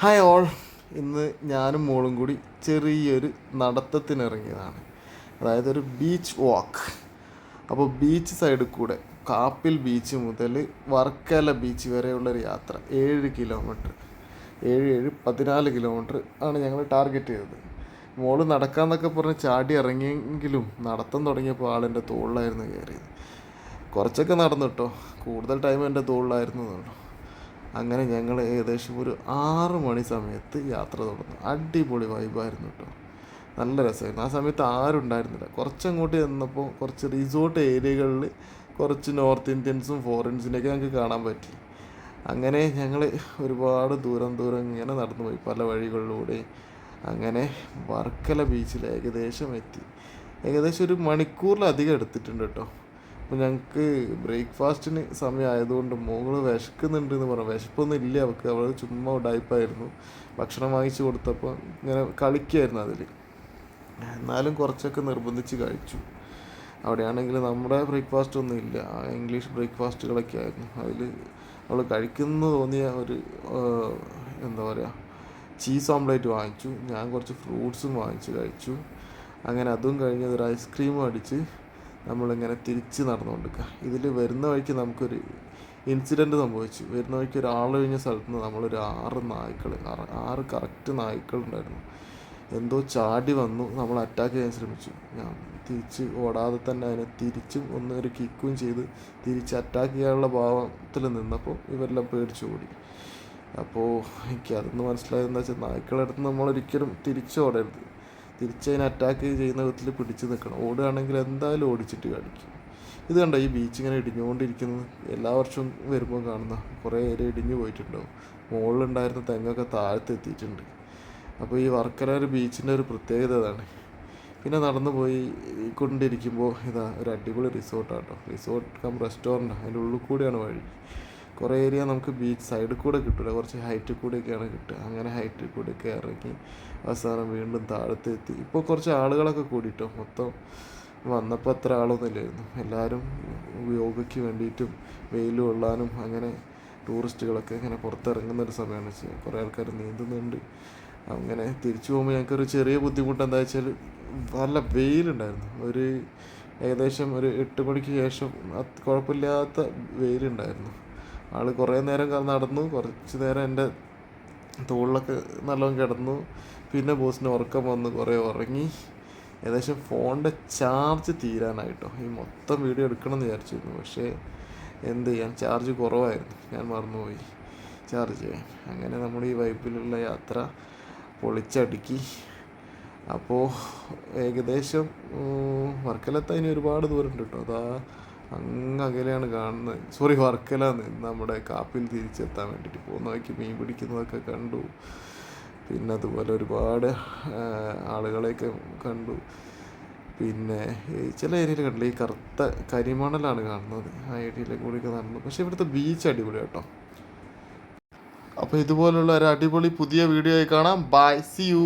Hi all. ഇന്ന് ഞാനും മോളും കൂടി ചെറിയൊരു നടത്തത്തിനിറങ്ങിയതാണ്. അതായത് ഒരു ബീച്ച് വാക്ക്. അപ്പോൾ ബീച്ച് സൈഡിൽ കൂടെ കാപ്പിൽ ബീച്ച് മുതൽ വർക്കല ബീച്ച് വരെയുള്ളൊരു യാത്ര 7 കിലോമീറ്റർ, 14 കിലോമീറ്റർ ആണ് ഞങ്ങൾ ടാർഗറ്റ് ചെയ്തത്. മോള് നടക്കാമെന്നൊക്കെ പറഞ്ഞ് ചാടി ഇറങ്ങിയെങ്കിലും നടത്തം തുടങ്ങിയപ്പോൾ ആളെൻ്റെ തോളിലായിരുന്നു കയറിയത്. കുറച്ചൊക്കെ നടന്നു കേട്ടോ, കൂടുതൽ ടൈം എൻ്റെ തോളിലായിരുന്നു എന്നുള്ളൂ. അങ്ങനെ ഞങ്ങൾ ഏകദേശം ഒരു 6 മണി സമയത്ത് യാത്ര തുടർന്നു. അടിപൊളി വൈബായിരുന്നു കേട്ടോ, നല്ല രസമായിരുന്നു. ആ സമയത്ത് ആരും ഉണ്ടായിരുന്നില്ല. കുറച്ചങ്ങോട്ട് ചെന്നപ്പോൾ കുറച്ച് റിസോർട്ട് ഏരിയകളിൽ കുറച്ച് നോർത്ത് ഇന്ത്യൻസും ഫോറിൻസിനെയൊക്കെ ഞങ്ങൾക്ക് കാണാൻ പറ്റി. അങ്ങനെ ഞങ്ങൾ ഒരുപാട് ദൂരം ഇങ്ങനെ നടന്നു പോയി പല വഴികളിലൂടെ. അങ്ങനെ വർക്കല ബീച്ചിൽ ഏകദേശം എത്തി. ഏകദേശം ഒരു മണിക്കൂറിലധികം എടുത്തിട്ടുണ്ട് കേട്ടോ. അപ്പോൾ ഞങ്ങൾക്ക് ബ്രേക്ക്ഫാസ്റ്റിന് സമയമായതുകൊണ്ട് മോള് വിശക്കുന്നുണ്ട് എന്ന് പറഞ്ഞു. വിശപ്പൊന്നും ഇല്ല അവൾക്ക്, അവൾ ചുമ്മാ ഉടായിപ്പായിരുന്നു. ഭക്ഷണം വാങ്ങിച്ചു കൊടുത്തപ്പോൾ ഇങ്ങനെ കളിക്കുമായിരുന്നു അതിൽ. എന്നാലും കുറച്ചൊക്കെ നിർബന്ധിച്ച് കഴിച്ചു. അവിടെയാണെങ്കിൽ നമ്മുടെ ബ്രേക്ക്ഫാസ്റ്റ് ഒന്നും ഇല്ല, ഇംഗ്ലീഷ് ബ്രേക്ക്ഫാസ്റ്റുകളൊക്കെ ആയിരുന്നു. അതിൽ അവൾ കഴിക്കുന്നു തോന്നിയ ഒരു എന്താ പറയുക, ചീസ് ഓംലേറ്റ് വാങ്ങിച്ചു. ഞാൻ കുറച്ച് ഫ്രൂട്ട്സും വാങ്ങിച്ച് കഴിച്ചു. അങ്ങനെ അതും കഴിഞ്ഞ് ഒരു ഐസ്ക്രീമും അടിച്ച് നമ്മളിങ്ങനെ തിരിച്ച് നടന്നുകൊണ്ടിരിക്കുക. ഇതിൽ വരുന്ന വഴിക്ക് നമുക്കൊരു ഇൻസിഡൻറ്റ് സംഭവിച്ചു. വരുന്ന വഴിക്ക് ഒരാൾ കഴിഞ്ഞ സ്ഥലത്ത് നിന്ന് നമ്മളൊരു 6 കറക്റ്റ് നായ്ക്കളുണ്ടായിരുന്നു. എന്തോ ചാടി വന്നു, നമ്മൾ അറ്റാക്ക് ചെയ്യാൻ ശ്രമിച്ചു. ഞാൻ തിരിച്ച് ഓടാതെ തന്നെ അതിനെ തിരിച്ചും ഒരു കിക്കും ചെയ്ത് തിരിച്ച് അറ്റാക്ക് ചെയ്യാനുള്ള ഭാവത്തിൽ നിന്നപ്പോൾ ഇവരെല്ലാം പേടിച്ചു ഓടി. അപ്പോൾ എനിക്കതൊന്ന് മനസ്സിലായതെന്ന് വെച്ചാൽ നായ്ക്കളടുത്ത് നമ്മളൊരിക്കലും തിരിച്ചോടരുത്. തിരിച്ചതിനെ അറ്റാക്ക് ചെയ്യുന്ന വിധത്തിൽ പിടിച്ച് നിൽക്കണം. ഓടുകയാണെങ്കിൽ എന്തായാലും ഓടിച്ചിട്ട് കാണിക്കും. ഇത് കണ്ടോ, ഈ ബീച്ച് ഇങ്ങനെ ഇടിഞ്ഞുകൊണ്ടിരിക്കുന്നത് എല്ലാ വർഷവും വരുമ്പോൾ കാണുന്ന കുറേ ഏരിയ ഇടിഞ്ഞു പോയിട്ടുണ്ടാവും. മുകളിലുണ്ടായിരുന്ന തെങ്ങൊക്കെ താഴത്തെത്തിയിട്ടുണ്ട്. അപ്പോൾ ഈ വർക്കല ഒരു ബീച്ചിൻ്റെ ഒരു പ്രത്യേകത അതാണ്. പിന്നെ നടന്നു പോയി കൊണ്ടിരിക്കുമ്പോൾ ഇതാ ഒരു അടിപൊളി റിസോർട്ടാണ് കേട്ടോ. റിസോർട്ട് കം റെസ്റ്റോറൻറ്റ്, അതിൻ്റെ ഉള്ളിൽ കൂടെയാണ് വഴി. കുറേ ഏരിയ നമുക്ക് ബീച്ച് സൈഡിൽ കൂടെ കിട്ടില്ല, കുറച്ച് ഹൈറ്റിൽ കൂടെയൊക്കെയാണ് കിട്ടുക. അങ്ങനെ ഹൈറ്റിൽ കൂടെയൊക്കെ ഇറങ്ങി അവസാനം വീണ്ടും താഴത്തെത്തി. ഇപ്പോൾ കുറച്ച് ആളുകളൊക്കെ കൂടിയിട്ടോ. മൊത്തം വന്നപ്പോൾ അത്ര ആളൊന്നും ഇല്ലായിരുന്നു. എല്ലാവരും യോഗയ്ക്ക് വേണ്ടിയിട്ടും വെയിൽ കൊള്ളാനും അങ്ങനെ ടൂറിസ്റ്റുകളൊക്കെ ഇങ്ങനെ പുറത്തിറങ്ങുന്നൊരു സമയമാണ്. കുറേ ആൾക്കാർ നീന്തുന്നുണ്ട്. അങ്ങനെ തിരിച്ചു പോകുമ്പോൾ ഞങ്ങൾക്കൊരു ചെറിയ ബുദ്ധിമുട്ട് എന്താ വെച്ചാൽ നല്ല വെയിലുണ്ടായിരുന്നു. ഏകദേശം ഒരു 8 മണിക്ക് ശേഷം കുഴപ്പമില്ലാത്ത വെയിലുണ്ടായിരുന്നു. ആൾ കുറേ നേരം നടന്നു, കുറച്ച് നേരം എൻ്റെ തോളിലൊക്കെ നല്ലോണം കിടന്നു. പിന്നെ ബോസിന് ഉറക്കം വന്ന് കുറേ ഉറങ്ങി. ഏകദേശം ഫോണിൻ്റെ ചാർജ് തീരാനായിട്ടോ. ഈ മൊത്തം വീഡിയോ എടുക്കണമെന്ന് വിചാരിച്ചിരുന്നു, പക്ഷേ എന്ത് ചെയ്യാൻ, ചാർജ് കുറവായിരുന്നു. ഞാൻ മറന്നുപോയി ചാർജ് ചെയ്യാൻ. അങ്ങനെ നമ്മൾ ഈ വൈപ്പിലുള്ള യാത്ര പൊളിച്ചടുക്കി. അപ്പോൾ ഏകദേശം വർക്കലെത്താൻ ഇനി ഒരുപാട് ദൂരമുണ്ട് കേട്ടോ. അതാ അകലെയാണ് കാണുന്നത്. സോറി, വർക്കലാന്ന്. നമ്മുടെ കാപ്പിൽ തിരിച്ചെത്താൻ വേണ്ടിയിട്ട് പോകുന്ന വഴിക്ക് മീൻ പിടിക്കുന്നതൊക്കെ കണ്ടു. പിന്നെ അതുപോലെ ഒരുപാട് ആളുകളെയൊക്കെ കണ്ടു. പിന്നെ ചില ഏരിയയിൽ കണ്ടില്ല, ഈ കറുത്ത കരിമണലാണ് കാണുന്നത്. ആ ഏരിയയിലേക്ക് കൂടിയൊക്കെ നടന്നു. പക്ഷേ ഇവിടുത്തെ ബീച്ച് അടിപൊളി കേട്ടോ. അപ്പോൾ ഇതുപോലുള്ള ഒരു അടിപൊളി പുതിയ വീഡിയോ ആയി കാണാം. Bye, see U.